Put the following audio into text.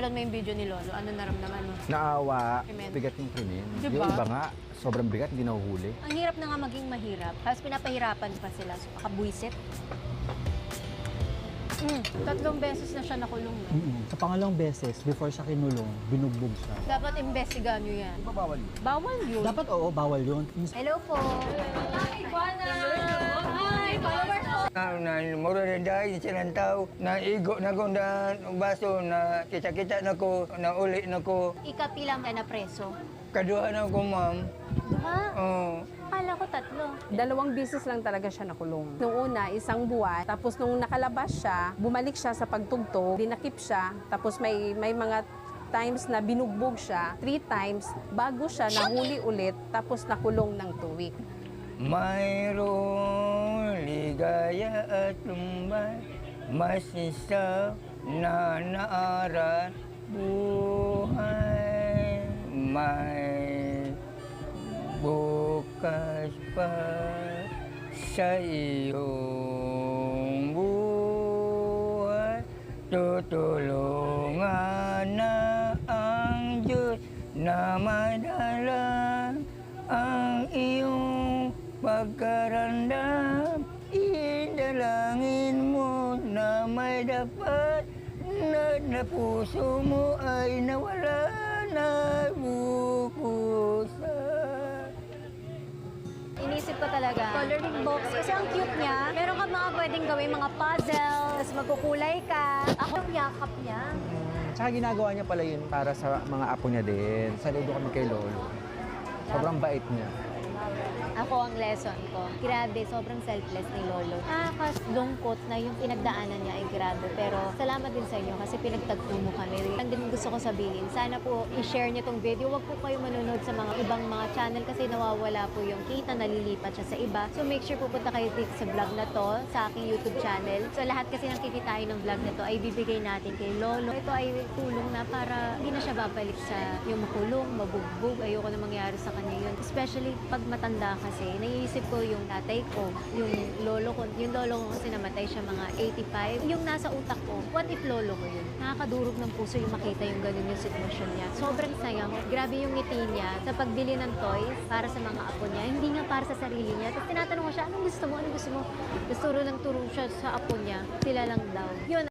napanood mo yung video ni Lolo, ano naramdaman mo? Naawa, Krimen. bigat yung krimen. Diba? Yung iba nga, sobrang bigat, hindi nahuhuli. Ang hirap na nga maging mahirap, tapos pinapahirapan pa sila, so makabwisit. 3 beses na siya nakulong. No? Sa pangalawang beses, before siya kinulong, binugbog siya. Dapat imbestigahan nyo yan. Di ba bawal yun? Bawal yun. Dapat oo, bawal yun. Hello po. Hi, Juana! Hi, followers po. Mura na dahil silang tao, na igo na ko na baso, na kita-kita na ko, na uli na ko. Ikapilang ka na preso. Kaduha na ko, ma'am. Diba? Oo. Akala ko 3. 2 beses lang talaga siya nakulong. Nung una, 1 buwan. Tapos nung nakalabas siya, bumalik siya sa pagtugtog, dinakip siya. Tapos may mga times na binugbog siya, 3 times, bago siya nahuli ulit, tapos nakulong ng 2 weeks. Mayroong ligaya at lumbay, masisaw na naaral buhay. May bukas pa sa iyong buhay. Tutulungan na ang Diyos na madala ang iyong pagkarandam. Idalangin mo na may dapat na puso mo ay nawala na bukusan. Inisip ko talaga, coloring box, kasi ang cute niya. Meron ka mga pwedeng gawin mga puzzle, tapos magkukulay ka. Ako yung yakap niya. Tsaka ginagawa niya pala yun para sa mga apo niya din. Saludo kami kay Lolo. Sobrang bait niya. Ako ang lesson ko. Grabe, sobrang selfless ni Lolo. Lungkot na yung pinagdaanan niya ay grabe. Pero salamat din sa inyo kasi pinagtagpo mo kami. Ang din gusto ko sabihin, sana po i-share niyo tong video. Huwag po kayo manonood sa mga ibang mga channel kasi nawawala po yung kita, nalilipat siya sa iba. So make sure pupunta kayo dito sa vlog na to, sa aking YouTube channel. So lahat kasi ng kikitain ng vlog na to ay bibigay natin kay Lolo. Ito ay tulong na para hindi na siya babalik sa yung makulong, mabugbog. Ayoko na mangyari sa kanya yun. Especially pag matanda kasi, naiisip ko yung tatay ko, yung lolo ko kasi namatay siya mga 85. Yung nasa utak ko, what if lolo ko yun? Nakakadurog ng puso yung makita yung ganun yung sitwasyon niya. Sobrang saya. Grabe yung ngiti niya sa pagbili ng toys para sa mga apo niya. Hindi nga para sa sarili niya. Tapos tinatanong ko siya, anong gusto mo? Anong gusto mo? Tapos turo lang turo siya sa apo niya. Sila lang daw. Yun,